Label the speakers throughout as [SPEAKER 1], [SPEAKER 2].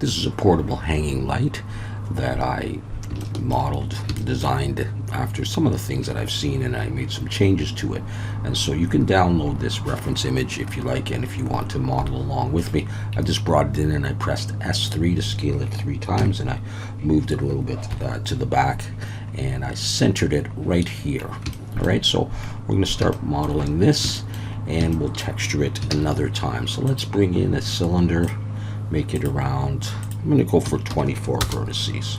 [SPEAKER 1] This is a portable hanging light that I modeled, designed after some of the things that I've seen, and I made some changes to it. And so you can download this reference image if you like, and if you want to model along with me. I just brought it in and I pressed S3 to scale it 3 times, and I moved it a little bit to the back, and I centered it right here. All right, so we're going to start modeling this, and we'll texture it another time. So let's bring in a cylinder, make it around, I'm going to go for 24 vertices.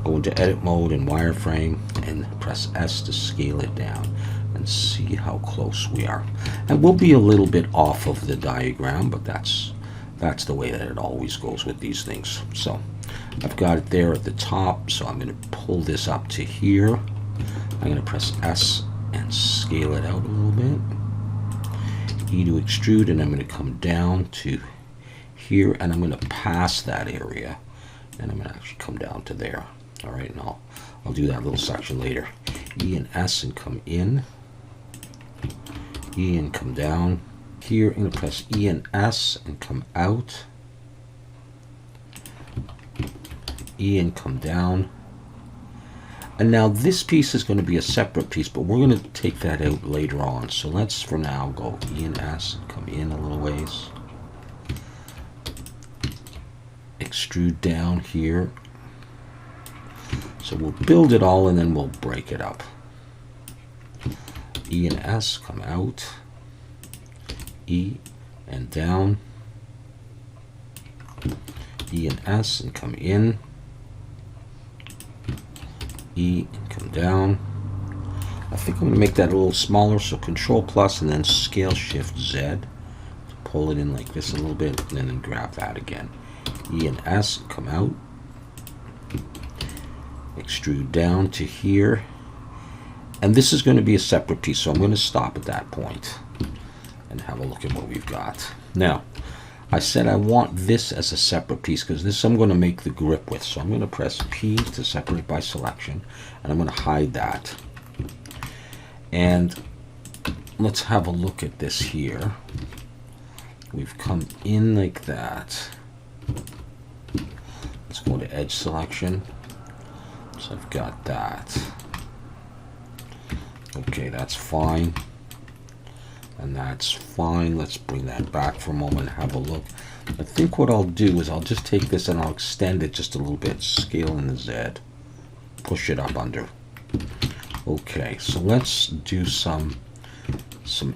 [SPEAKER 1] Go into edit mode and wireframe and press S to scale it down and see how close we are. And we'll be a little bit off of the diagram, but that's the way that it always goes with these things. So I've got it there at the top, so I'm going to pull this up to here. I'm going to press S and scale it out a little bit. E to extrude, and I'm going to come down to here, and I'm going to pass that area, and I'm going to actually come down to there. All right, and I'll do that little section later. E and S and come in. E and come down. Here, I'm going to press E and S and come out. E and come down. And now this piece is going to be a separate piece, but we're going to take that out later on. So let's, for now, go E and S and come in a little ways. Extrude down here. So we'll build it all and then we'll break it up. E and S, come out. E and down. E and S and come in. E and come down. I think I'm going to make that a little smaller, so Control plus and then Scale Shift Z to pull it in like this a little bit, and then grab that again. E and S, come out. Extrude down to here. And this is going to be a separate piece, so I'm going to stop at that point and have a look at what we've got. Now, I said I want this as a separate piece because this I'm going to make the grip with. So I'm going to press P to separate by selection, and I'm going to hide that. And let's have a look at this here. We've come in like that. Let's go to edge selection. So I've got that. Okay, that's fine. And that's fine. Let's bring that back for a moment and have a look. I think what I'll do is I'll just take this and I'll extend it just a little bit. Scale in the Z. Push it up under. Okay, so let's do some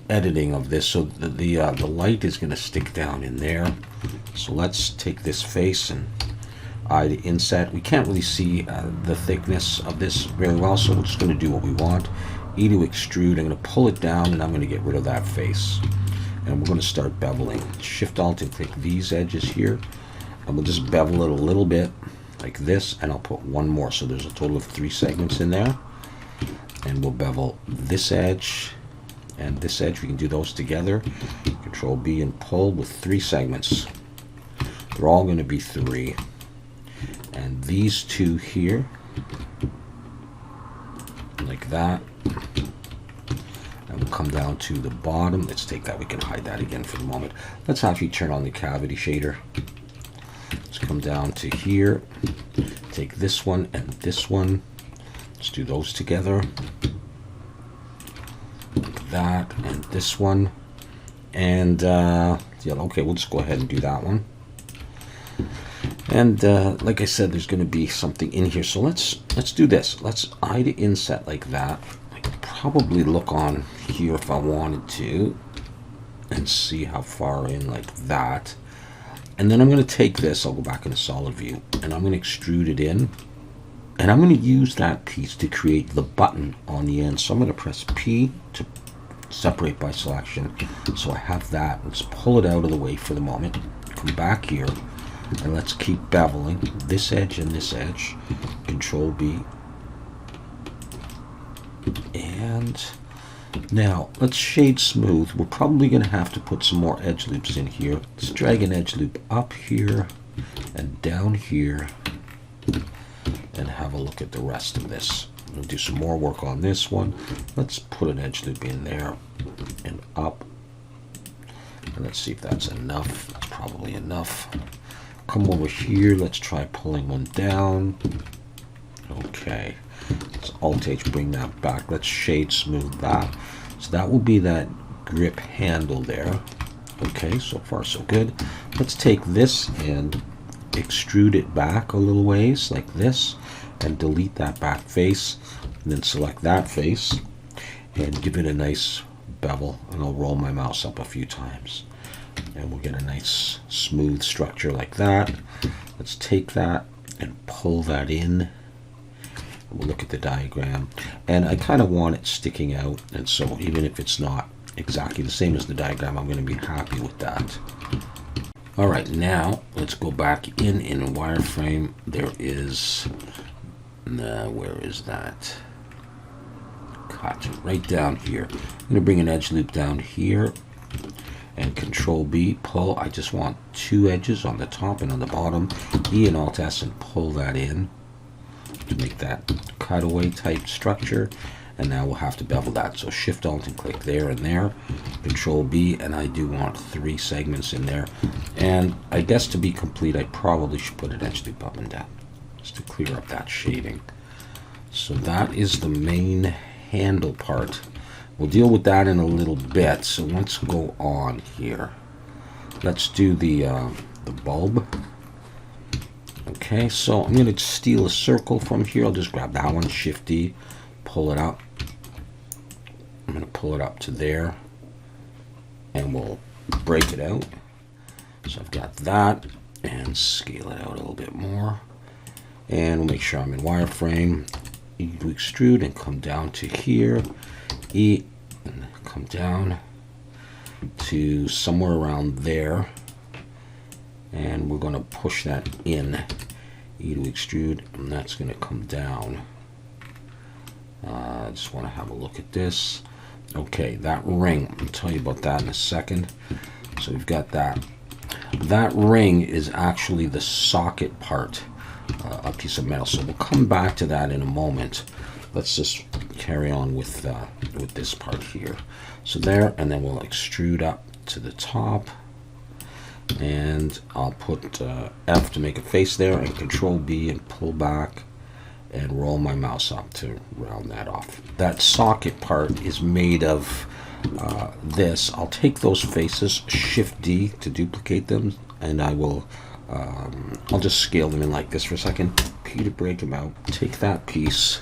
[SPEAKER 1] editing of this. So the light is going to stick down in there. So let's take this face and I to inset. We can't really see the thickness of this very well, so we're just going to do what we want. E to extrude. I'm going to pull it down and I'm going to get rid of that face. And we're going to start beveling. Shift Alt and click these edges here. And we'll just bevel it a little bit like this, and I'll put one more. So there's a total of 3 segments in there. And we'll bevel this edge and this edge. We can do those together. Control B and pull with 3 segments. They're all going to be 3. And these 2 here, like that. And we'll come down to the bottom. Let's take that. We can hide that again for the moment. Let's actually turn on the cavity shader. Let's come down to here. Take this one and this one. Let's do those together. Like that and this one. And yeah, okay, we'll just go ahead and do that one. And like I said, there's going to be something in here. So let's do this. Let's I to inset like that. I could probably look on here if I wanted to and see how far in like that. And then I'm going to take this. I'll go back into solid view and I'm going to extrude it in. And I'm going to use that piece to create the button on the end. So I'm going to press P to separate by selection. So I have that. Let's pull it out of the way for the moment. Come back here. And let's keep beveling this edge and this edge. Control B. And now let's shade smooth. We're probably going to have to put some more edge loops in here. Let's drag an edge loop up here and down here and have a look at the rest of this. I'm going to do some more work on this one. Let's put an edge loop in there and up. And let's see if that's enough. That's probably enough. come over here. Let's try pulling one down. Okay. Let's Alt-H, bring that back. Let's shade smooth that. So that will be that grip handle there. Okay, so far so good. Let's take this and extrude it back a little ways like this and delete that back face, and then select that face and give it a nice bevel, and I'll roll my mouse up a few times and we'll get a nice smooth structure like that. Let's take that and pull that in. We'll look at the diagram, and I kind of want it sticking out, and so even if it's not exactly the same as the diagram, I'm going to be happy with that. All right, now let's go back in wireframe. There is, where is that? Cut right down here. I'm going to bring an edge loop down here and Control B, pull. I just want two edges on the top and on the bottom. E and Alt S and pull that in to make that cutaway type structure. And now we'll have to bevel that. So Shift Alt and click there and there. Control B, and I do want 3 segments in there. And I guess to be complete, I probably should put an edge loop up and down just to clear up that shading. So that is the main handle part. We'll deal with that in a little bit. So let's go on here. Let's do the bulb. Okay, so I'm going to steal a circle from here. I'll just grab that one, Shift D, pull it up. I'm going to pull it up to there, and we'll break it out. So I've got that, and scale it out a little bit more. And we'll make sure I'm in wireframe. E to extrude and come down to here. E and come down to somewhere around there. And we're going to push that in. E to extrude, and that's going to come down. I just want to have a look at this. Okay, that ring, I'll tell you about that in a second. So we've got that. That ring is actually the socket part, a piece of metal. So we'll come back to that in a moment. Let's just carry on with this part here. So there, and then we'll extrude up to the top. And I'll put F to make a face there, and Control B and pull back and roll my mouse up to round that off. That socket part is made of this. I'll take those faces, Shift D to duplicate them, and I will I'll just scale them in like this for a second. P to break them out. Take that piece,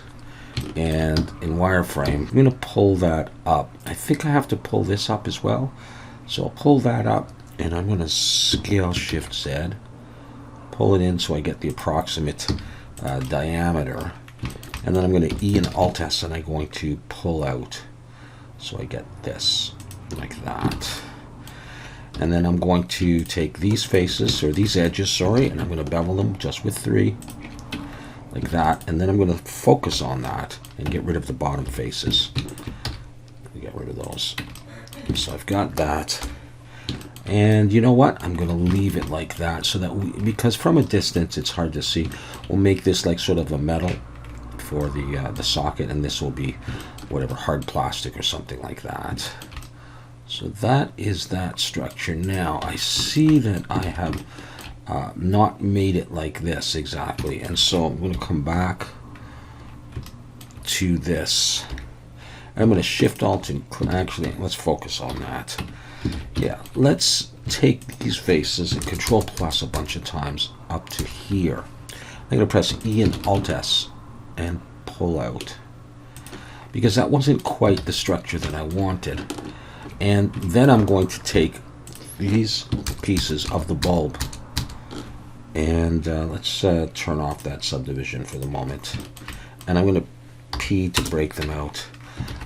[SPEAKER 1] and in wireframe, I'm going to pull that up. I think I have to pull this up as well. So I'll pull that up, and I'm going to scale Shift Z, pull it in so I get the approximate diameter, and then I'm going to E and Alt S, and I'm going to pull out so I get this like that. And then I'm going to take these faces, or these edges, sorry, and I'm going to bevel them just with 3 like that, and then I'm going to focus on that and get rid of the bottom faces. Get rid of those. So I've got that. And you know what? I'm going to leave it like that so that because from a distance it's hard to see. We'll make this like sort of a metal for the socket, and this will be whatever, hard plastic or something like that. So that is that structure. Now I see that I have not made it like this exactly, and so I'm going to come back to this. I'm going to Shift Alt and actually let's focus on that. Yeah, let's take these faces and Control plus a bunch of times up to here. I'm going to press E and Alt S and pull out, because that wasn't quite the structure that I wanted. And then I'm going to take these pieces of the bulb, and let's turn off that subdivision for the moment. And I'm going to P to break them out.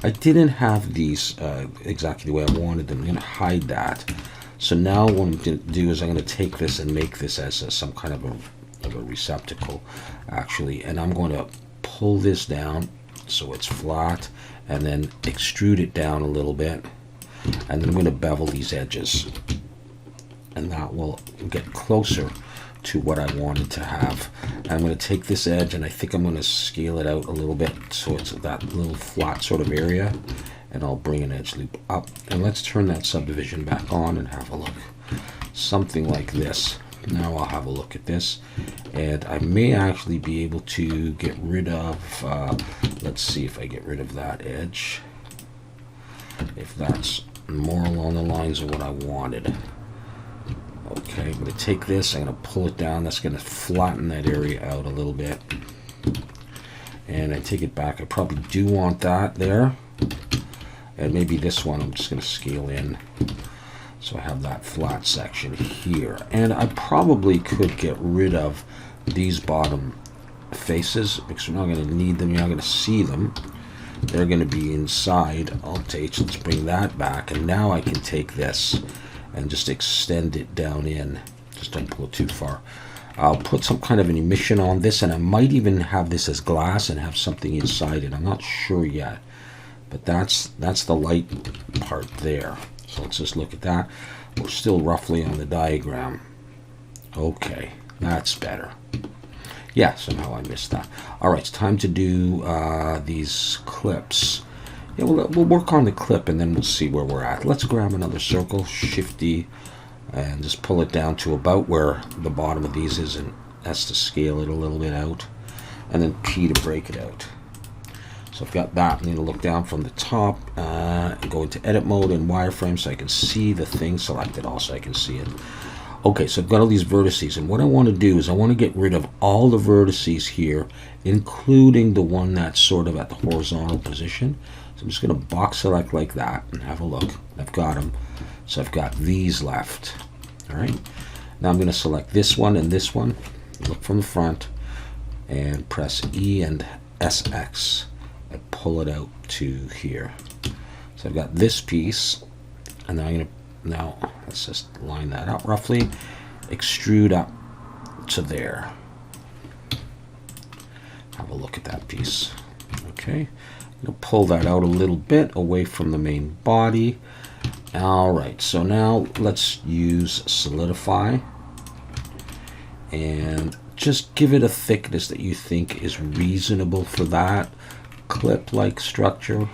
[SPEAKER 1] I didn't have these exactly the way I wanted them. I'm going to hide that. So now what I'm going to do is I'm going to take this and make this as some kind of a receptacle, actually. And I'm going to pull this down so it's flat, and then extrude it down a little bit. And then I'm going to bevel these edges. And that will get closer to what I wanted to have. And I'm going to take this edge, and I think I'm going to scale it out a little bit so it's that little flat sort of area, and I'll bring an edge loop up. And let's turn that subdivision back on and have a look. Something like this. Now I'll have a look at this, and I may actually be able to get rid of, let's see if I get rid of that edge, if that's more along the lines of what I wanted. Okay, I'm going to take this, I'm going to pull it down, that's going to flatten that area out a little bit. And I take it back, I probably do want that there. And maybe this one I'm just going to scale in. So I have that flat section here. And I probably could get rid of these bottom faces because we're not going to need them, you're not going to see them. They're going to be inside. Let's bring that back. And now I can take this and just extend it down in. Just don't pull it too far. I'll put some kind of an emission on this, and I might even have this as glass and have something inside it. I'm not sure yet. But that's the light part there. So let's just look at that. We're still roughly on the diagram. Okay, that's better. Yeah, somehow I missed that. All right, it's time to do these clips. Yeah, we'll work on the clip and then we'll see where we're at. Let's grab another circle, Shift-D, and just pull it down to about where the bottom of these is, and that's to scale it a little bit out. And then P to break it out. So I've got that. I'm going to look down from the top and go into edit mode and wireframe so I can see the thing selected. Also, I can see it. Okay, so I've got all these vertices, and what I want to do is I want to get rid of all the vertices here, including the one that's sort of at the horizontal position. So I'm just going to box select like that and have a look. I've got them. So I've got these left. All right. Now I'm going to select this one and this one. Look from the front and press E and SX. I pull it out to here. So I've got this piece, and then I'm going to, now let's just line that out roughly, extrude up to there. Have a look at that piece. Okay, I'm going to pull that out a little bit away from the main body. All right, so now let's use solidify and just give it a thickness that you think is reasonable for that clip-like structure.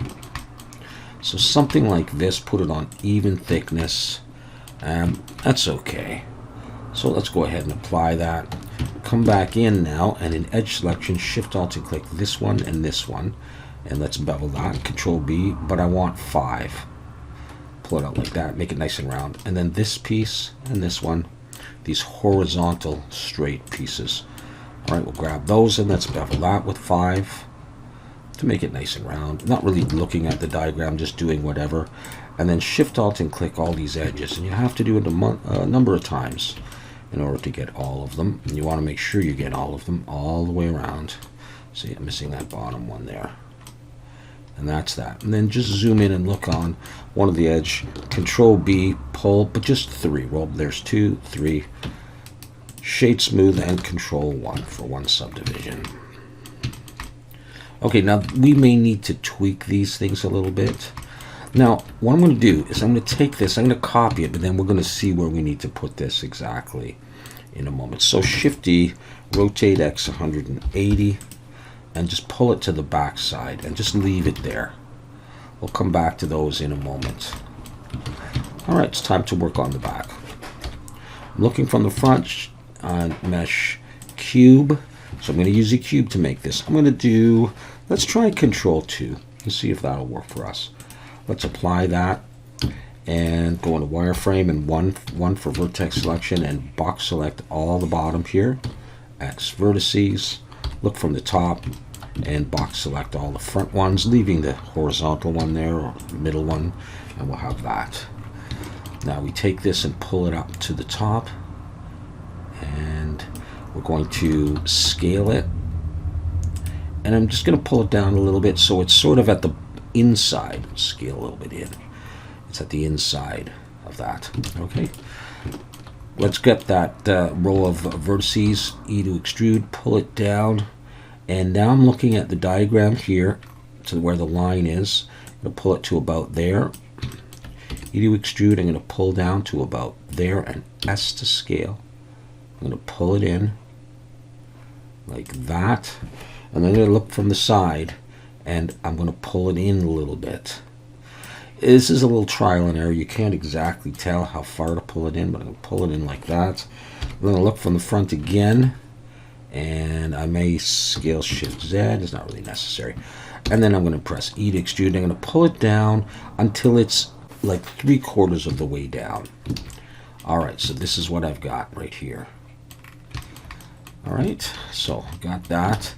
[SPEAKER 1] So something like this, put it on even thickness. That's okay. So let's go ahead and apply that. Come back in now, and in edge selection, Shift Alt and click this one and this one, and let's bevel that. Control B, but I want 5. Pull it out like that, make it nice and round. And then this piece and this one, these horizontal straight pieces. All right, we'll grab those and let's bevel that with 5. To make it nice and round, not really looking at the diagram, just doing whatever. And then Shift Alt and click all these edges, and you have to do it a number of times in order to get all of them, and you want to make sure you get all of them all the way around. See, I'm missing that bottom one there, and that's that. And then just zoom in and look on one of the edge, Control B, pull, but just 3. Well, there's 2, 3, shade smooth, and Control 1 for one subdivision. Okay, now we may need to tweak these things a little bit. Now, what I'm going to do is I'm going to take this, I'm going to copy it, but then we're going to see where we need to put this exactly in a moment. So Shift-D, rotate X 180, and just pull it to the back side, and just leave it there. We'll come back to those in a moment. All right, it's time to work on the back. I'm looking from the front on Mesh Cube. So I'm going to use a cube to make this. I'm going to do, let's try Control 2 and see if that'll work for us. Let's apply that and go into wireframe and one for vertex selection and box select all the bottom here. X vertices, look from the top and box select all the front ones, leaving the horizontal one there or the middle one, and we'll have that. Now we take this and pull it up to the top, and we're going to scale it, and I'm just going to pull it down a little bit so it's sort of at the inside. Scale a little bit in. It's at the inside of that. Okay. Let's get that row of vertices, E to extrude, pull it down, and now I'm looking at the diagram here to where the line is. I'm going to pull it to about there. E to extrude, I'm going to pull down to about there, and S to scale. I'm going to pull it in like that, and then I'm going to look from the side and I'm going to pull it in a little bit. this is a little trial and error. You can't exactly tell how far to pull it in, but I'm going to pull it in like that. I'm going to look from the front again, and I may scale Shift Z. It's not really necessary. And then I'm going to press E to extrude. I'm going to pull it down until it's like 3/4 of the way down. All right, so this is what I've got right here. All right, so got that.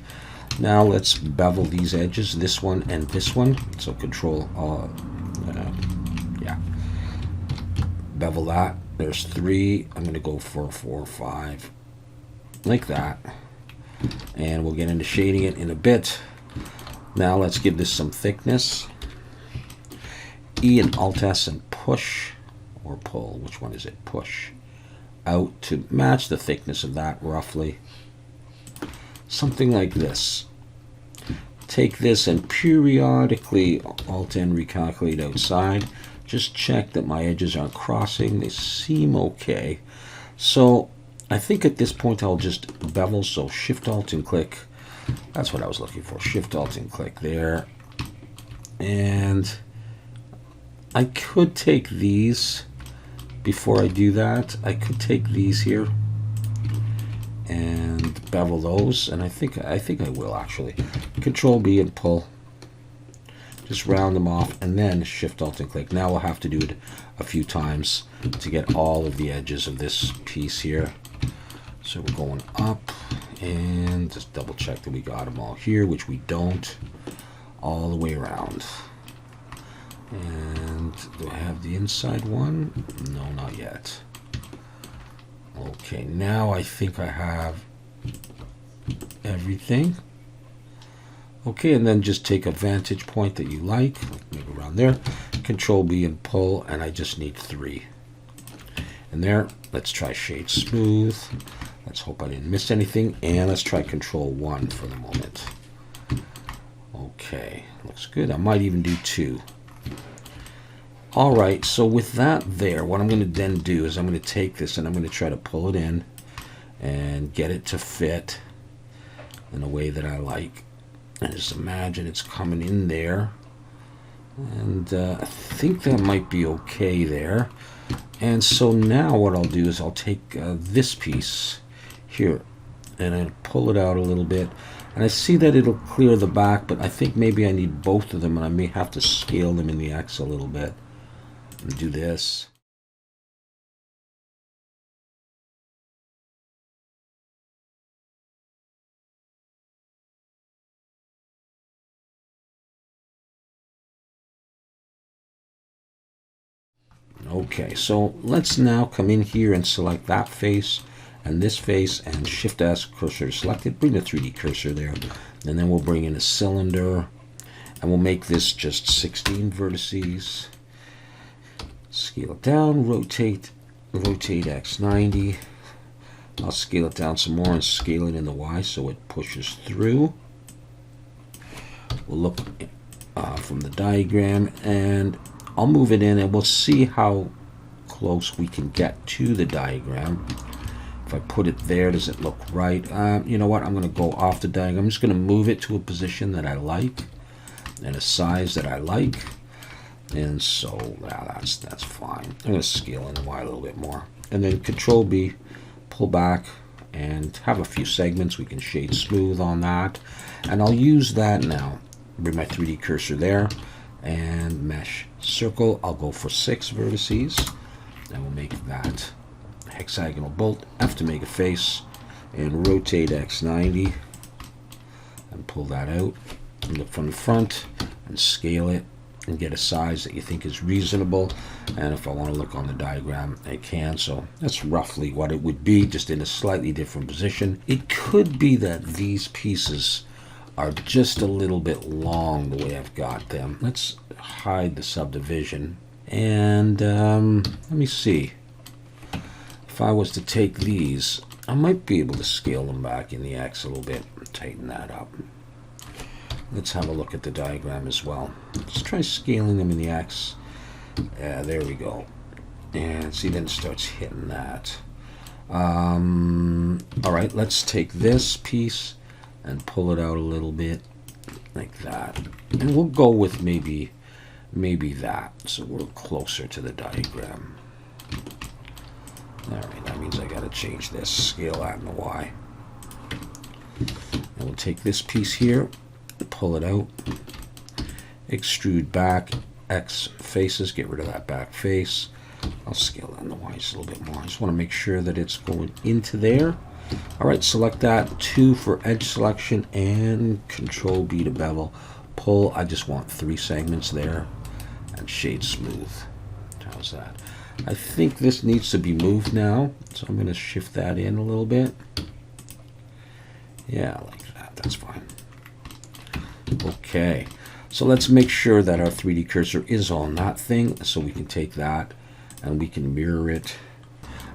[SPEAKER 1] Now let's bevel these edges, this one and this one. So Control, yeah, bevel that. There's 3. I'm going to go for 4 or 5, like that. And we'll get into shading it in a bit. Now let's give this some thickness. E and Alt S and push or pull. Which one is it? Push out to match the thickness of that roughly. Something like this. Take this and periodically Alt N recalculate outside. Just check that my edges aren't crossing. They seem okay. So I think at this point I'll just bevel. So Shift Alt and click. That's what I was looking for. Shift Alt and click there. And I could take these before I do that. I could take these here and bevel those, and I think I will actually. Control B and pull. Just round them off, and then Shift Alt and click. Now we'll have to do it a few times to get all of the edges of this piece here. So we're going up and just double check that we got them all here, which we don't, all the way around. And do I have the inside one? No, not yet. Okay, now I think I have everything. Okay, and then just take a vantage point that you like, maybe around there. Control B and pull, and I just need 3. And there, let's try Shade Smooth. Let's hope I didn't miss anything, and let's try Control 1 for the moment. Okay, looks good. I might even do 2. All right, so with that there, what I'm going to then do is I'm going to take this and I'm going to try to pull it in and get it to fit in a way that I like. And just imagine it's coming in there. And I think that might be okay there. And so now what I'll do is I'll take this piece here and I'll pull it out a little bit. And I see that it'll clear the back, but I think maybe I need both of them and I may have to scale them in the X a little bit. And do this. Okay, so let's now come in here and select that face and this face and Shift S, cursor selected, bring the 3D cursor there, and then we'll bring in a cylinder and we'll make this just 16 vertices. Scale it down, rotate X90. I'll scale it down some more and scale it in the Y so it pushes through. We'll look from the diagram and I'll move it in and we'll see how close we can get to the diagram. If I put it there, does it look right? You know what? I'm going to go off the diagram. I'm just going to move it to a position that I like and a size that I like. And so that's fine. I'm going to scale in the Y a little bit more. And then Control B, pull back, and have a few segments. We can shade smooth on that. And I'll use that now. Bring my 3D cursor there. And mesh circle. I'll go for 6 vertices. And we'll make that hexagonal bolt. I have to make a face. And rotate X90. And pull that out. And look from the front. And scale it. And get a size that you think is reasonable, and if I want to look on the diagram I can. So that's roughly what it would be, just in a slightly different position. It could be that these pieces are just a little bit long the way I've got them. Let's hide the subdivision and let me see. If I was to take these, I might be able to scale them back in the X a little bit, tighten that up. Let's have a look at the diagram as well. Let's try scaling them in the X. There we go. And see, then it starts hitting that. All right, let's take this piece and pull it out a little bit like that. And we'll go with maybe maybe that, so we're closer to the diagram. All right, that means I got to change this, scale that in the Y. And we'll take this piece here, pull it out, extrude back, X faces, get rid of that back face. I'll scale that in the Y just a little bit more. I just want to make sure that it's going into there. All right, select that, 2 for edge selection, and Control B to bevel. Pull, I just want 3 segments there, and shade smooth. How's that? I think this needs to be moved now, so I'm going to shift that in a little bit. Yeah, like that, that's fine. Okay, so let's make sure that our 3D cursor is on that thing, so we can take that and we can mirror it.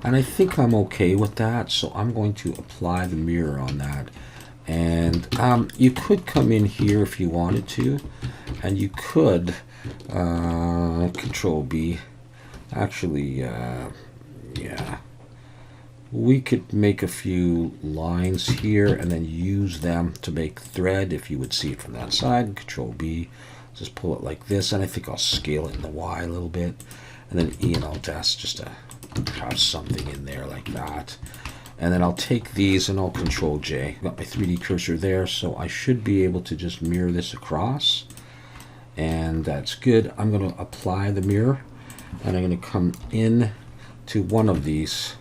[SPEAKER 1] And I think I'm okay with that, so I'm going to apply the mirror on that. And you could come in here if you wanted to, and you could Control B. Actually, yeah, we could make a few lines here and then use them to make thread if you would see it from that side. Control B, just pull it like this, and I think I'll scale it in the Y a little bit, and then E and Alt S just to have something in there like that. And then I'll take these and I'll Control J. Got my 3D cursor there, so I should be able to just mirror this across, and that's good. I'm going to apply the mirror, and I'm going to come in to one of these,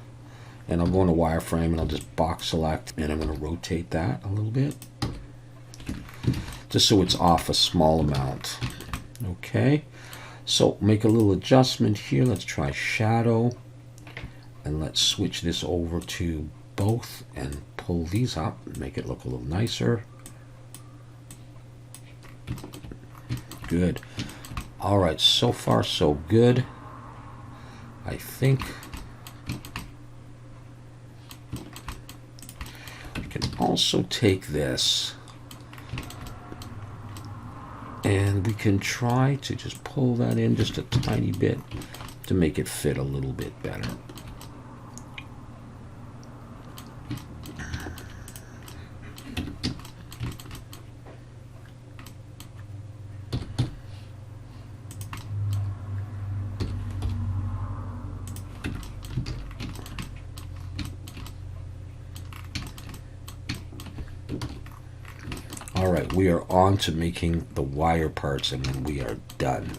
[SPEAKER 1] and I'll go into wireframe and I'll just box select, and I'm going to rotate that a little bit just so it's off a small amount. Okay, so make a little adjustment here. Let's try shadow, and let's switch this over to both and pull these up and make it look a little nicer. Good. All right, so far so good. I think we can also take this and we can try to just pull that in just a tiny bit to make it fit a little bit better. All right, we are on to making the wire parts, and then we are done.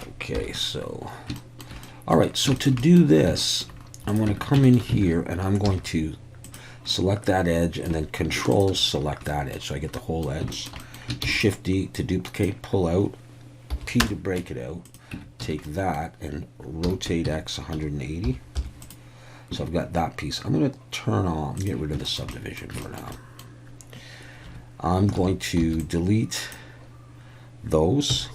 [SPEAKER 1] Okay, so, all right, so to do this, I'm going to come in here and I'm going to select that edge and then Control select that edge, so I get the whole edge. Shift D to duplicate, pull out, P to break it out, take that and rotate X 180. So I've got that piece. I'm going to turn on, get rid of the subdivision for now. I'm going to delete those,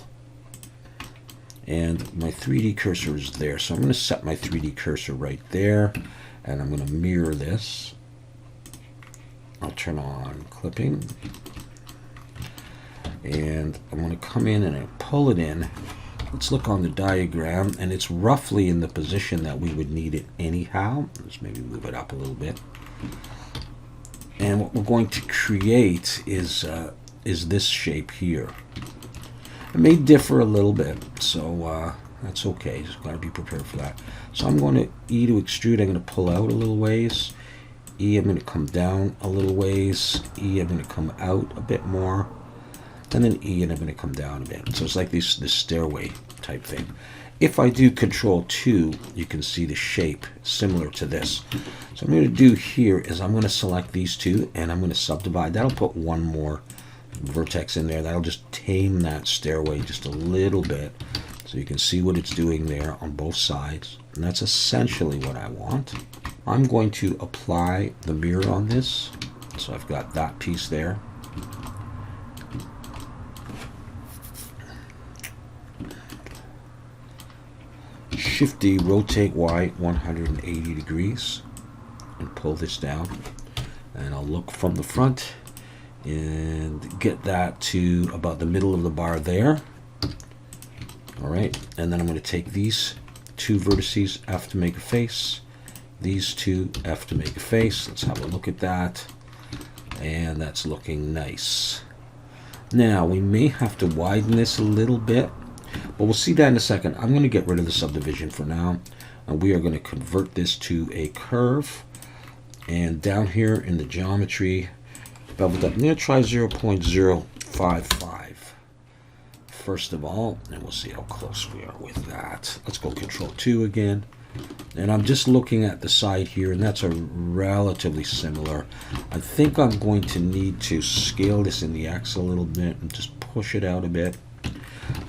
[SPEAKER 1] and my 3D cursor is there, so I'm going to set my 3D cursor right there, and I'm going to mirror this. I'll turn on clipping, and I'm going to come in and I pull it in. Let's look on the diagram, and it's roughly in the position that we would need it anyhow. Let's maybe move it up a little bit. And what we're going to create is this shape here. It may differ a little bit, so that's okay. Just got to be prepared for that. So I'm going to E to extrude. I'm going to pull out a little ways. E, I'm going to come down a little ways. E, I'm going to come out a bit more. And then E, and I'm going to come down a bit. So it's like this stairway type thing. If I do Control 2, you can see the shape similar to this. So I'm going to do here is I'm going to select these two and I'm going to subdivide. That'll put one more vertex in there. That'll just tame that stairway just a little bit so you can see what it's doing there on both sides. And that's essentially what I want. I'm going to apply the mirror on this. So I've got that piece there. Shift D, rotate Y 180 degrees and pull this down, and I'll look from the front and get that to about the middle of the bar there. All right, and then I'm going to take these two vertices, F to make a face, these two, F to make a face. Let's have a look at that, and that's looking nice. Now we may have to widen this a little bit But we'll see that in a second. I'm going to get rid of the subdivision for now. And we are going to convert this to a curve. And down here in the geometry, beveled up, I'm going to try 0.055. First of all, and we'll see how close we are with that. Let's go Control 2 again. And I'm just looking at the side here, and that's a relatively similar. I think I'm going to need to scale this in the X a little bit and just push it out a bit,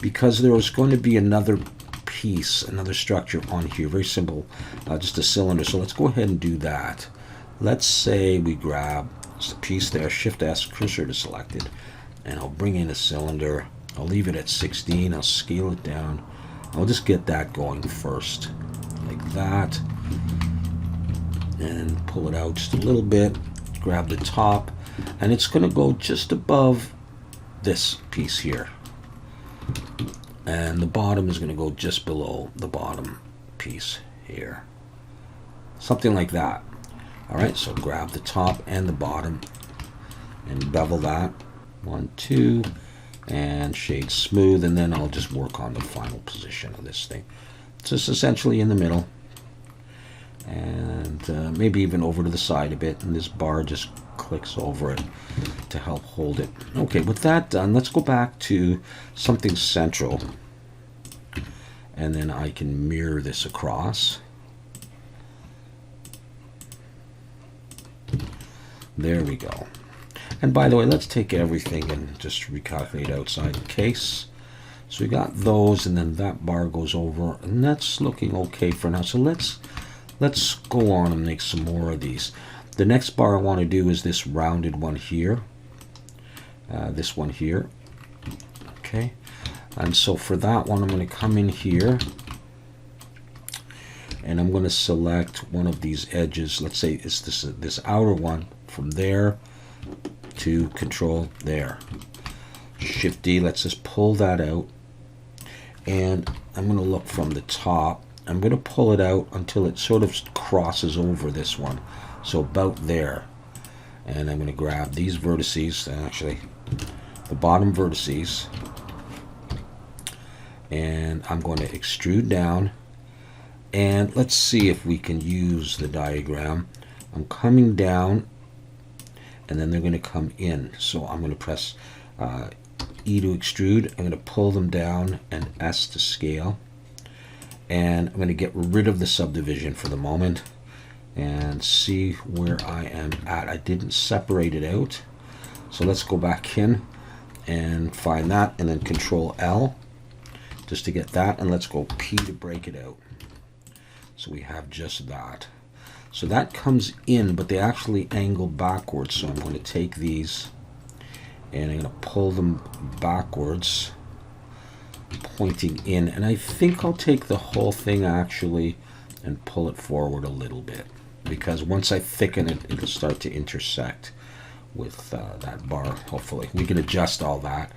[SPEAKER 1] because there is going to be another piece, another structure on here. Very simple, just a cylinder. So let's go ahead and do that. Let's say we grab the piece there, Shift S, cursor to selected, and I'll bring in a cylinder. I'll leave it at 16. I'll scale it down. I'll just get that going first, like that, and pull it out just a little bit. Grab the top, and it's going to go just above this piece here, and the bottom is going to go just below the bottom piece here, something like that. All right, so grab the top and the bottom and bevel that. 1, 2, and shade smooth, and then I'll just work on the final position of this thing. It's just essentially in the middle, and maybe even over to the side a bit, and this bar just clicks over it to help hold it. Okay, with that done, let's go back to something central, and then I can mirror this across. There we go. And by the way, let's take everything and just recalculate outside the case. So we got those, and then that bar goes over, and that's looking okay for now. So let's go on and make some more of these. The next bar I want to do is this rounded one here. This one here. Okay. And so for that one, I'm going to come in here, and I'm going to select one of these edges. Let's say it's this outer one from there to Control there. Shift D, let's just pull that out, and I'm going to look from the top. I'm going to pull it out until it sort of crosses over this one, so about there. And I'm going to grab these vertices, actually the bottom vertices, and I'm going to extrude down. And let's see if we can use the diagram. I'm coming down, and then they're going to come in. So I'm going to press E to extrude. I'm going to pull them down, and S to scale. And I'm going to get rid of the subdivision for the moment and see where I am at. I didn't separate it out. So let's go back in and find that, and then Control L just to get that, and let's go P to break it out. So we have just that. So that comes in, but they actually angle backwards. So I'm going to take these, and I'm going to pull them backwards, pointing in. And I think I'll take the whole thing actually and pull it forward a little bit, because once I thicken it, it'll start to intersect with that bar, hopefully. We can adjust all that.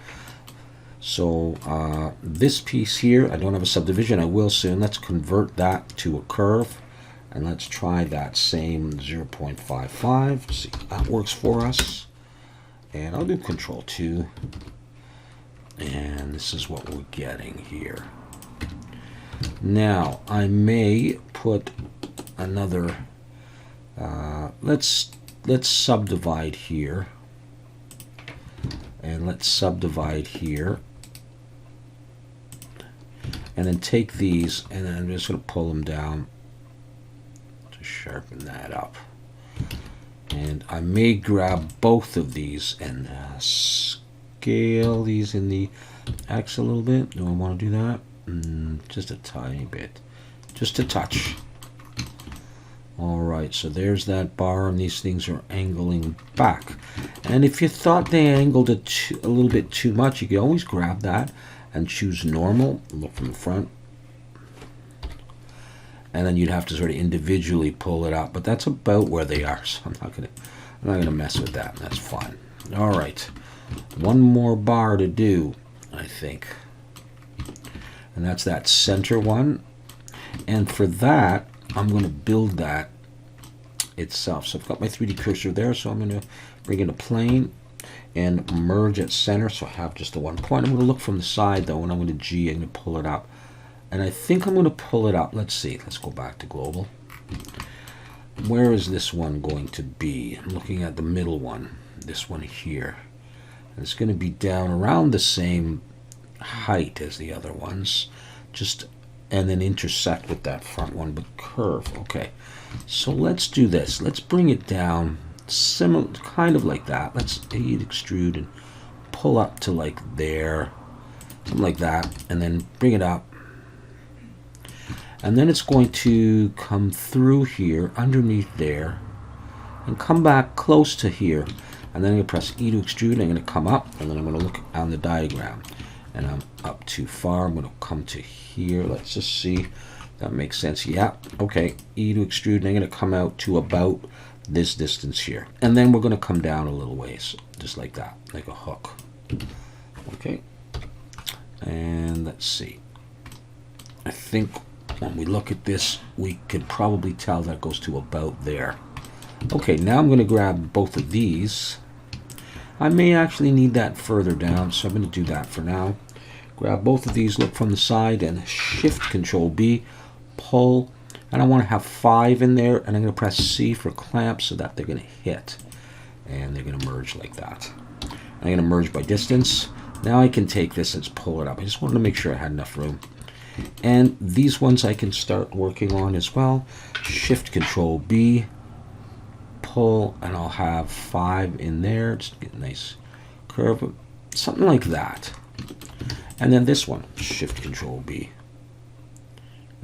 [SPEAKER 1] So this piece here, I don't have a subdivision. I will soon. Let's convert that to a curve. And let's try that same 0.55. See if that works for us. And I'll do Control 2. And this is what we're getting here. Now, I may put another, let's subdivide here. And let's subdivide here. And then take these, and then I'm just going to pull them down to sharpen that up. And I may grab both of these and scale these in the X a little bit. Do I want to do that? Just a tiny bit. Just a touch. Alright, so there's that bar, and these things are angling back. And if you thought they angled it a little bit too much, you can always grab that and choose normal, look from the front, and then you'd have to sort of individually pull it up. But that's about where they are, so I'm not gonna mess with that. That's fine. All right, one more bar to do, I think, and that's that center one. And for that, I'm going to build that itself. So I've got my 3D cursor there, so I'm going to bring in a plane, and merge at center, so I have just the one point. I'm going to look from the side though, and I'm going to G, I'm going to pull it up. And I think I'm going to pull it up. Let's see. Let's go back to global. Where is this one going to be? I'm looking at the middle one, this one here. And it's going to be down around the same height as the other ones, just and then intersect with that front one, but curve. Okay, so let's do this. Let's bring it down, similar, kind of like that. Let's extrude and pull up to like there, something like that, and then bring it up. And then it's going to come through here, underneath there, and come back close to here. And then I'm going to press E to extrude, and I'm going to come up, and then I'm going to look on the diagram. And I'm up too far, I'm going to come to here. Let's just see. That makes sense. Yeah, okay. E to extrude, and I'm going to come out to about this distance here. And then we're going to come down a little ways, just like that, like a hook. Okay. And let's see. I think when we look at this, we can probably tell that goes to about there. Okay, now I'm going to grab both of these. I may actually need that further down, so I'm going to do that for now. Grab both of these, look from the side, and Shift Control B, pull. And I want to have 5 in there, and I'm going to press C for clamp so that they're going to hit. And they're going to merge like that. I'm going to merge by distance. Now I can take this and pull it up. I just wanted to make sure I had enough room. And these ones I can start working on as well. Shift Control B, pull, and I'll have 5 in there. Just get a nice curve, something like that. And then this one, Shift Control B,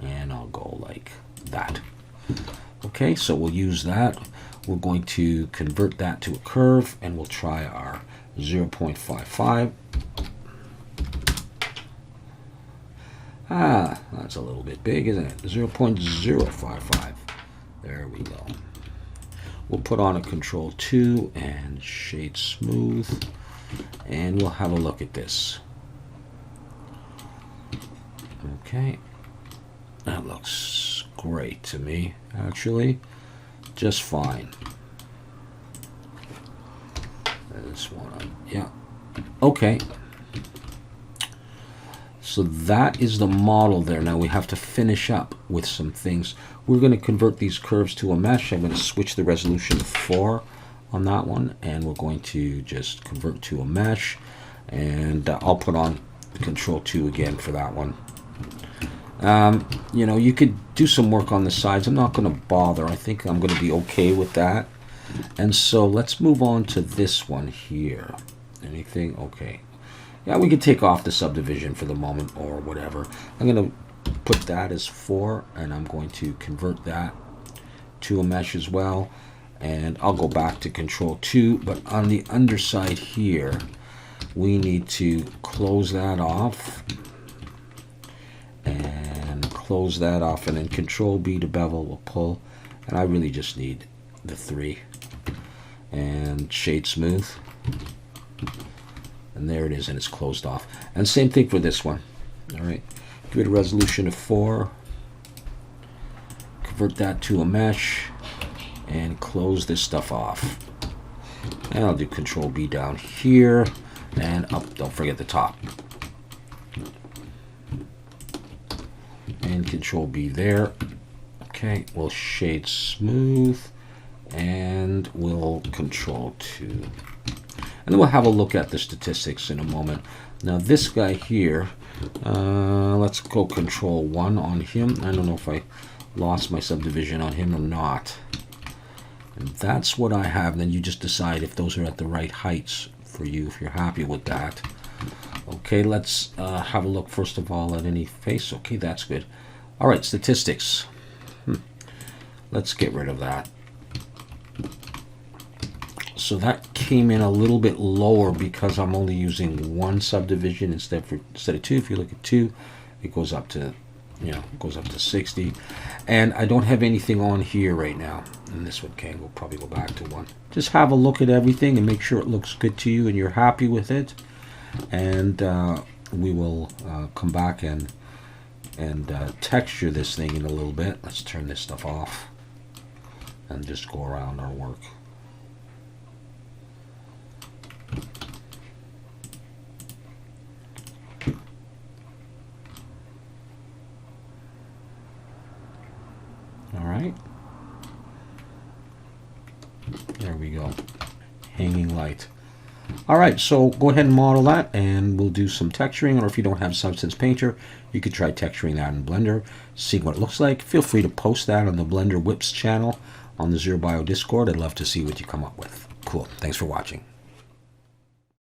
[SPEAKER 1] and I'll go like that. Okay, so we'll use that. We're going to convert that to a curve, and we'll try our 0.55. Ah, that's a little bit big, isn't it? 0.055. There we go. We'll put on a Control 2 and shade smooth, and we'll have a look at this. Okay, that looks great to me, actually. Just fine. This one, yeah. Okay. So that is the model there. Now we have to finish up with some things. We're going to convert these curves to a mesh. I'm going to switch the resolution to 4 on that one, and we're going to just convert to a mesh. And I'll put on Control 2 again for that one. You know, you could do some work on the sides. I'm not going to bother. I think I'm going to be okay with that. And so let's move on to this one here. Anything? Okay. Yeah, we can take off the subdivision for the moment or whatever. I'm going to put that as 4, and I'm going to convert that to a mesh as well. And I'll go back to Control 2, but on the underside here, we need to close that off. And close that off, and then Control B to bevel will pull. And I really just need the 3. And shade smooth. And there it is, and it's closed off. And same thing for this one. All right, give it a resolution of 4. Convert that to a mesh, and close this stuff off. And I'll do Control B down here, and up. Don't forget the top. And Control B there. Okay, we'll shade smooth, and we'll Control 2. And then we'll have a look at the statistics in a moment. Now this guy here, let's go Control 1 on him. I don't know if I lost my subdivision on him or not. And that's what I have. Then you just decide if those are at the right heights for you, if you're happy with that. Okay, let's have a look first of all at any face. Okay, that's good. All right, statistics. Let's get rid of that. So that came in a little bit lower because I'm only using 1 subdivision instead of 2. If you look at 2, it goes up to, you know, it goes up to 60. And I don't have anything on here right now. And this one can go, probably go back to 1. Just have a look at everything and make sure it looks good to you and you're happy with it. And we will come back and texture this thing in a little bit. Let's turn this stuff off and just go around our work. All right. There we go. Hanging light. All right, so go ahead and model that, and we'll do some texturing, or if you don't have Substance Painter, you could try texturing that in Blender, see what it looks like. Feel free to post that on the Blender Whips channel on the Zero Bio Discord. I'd love to see what you come up with. Cool. Thanks for watching.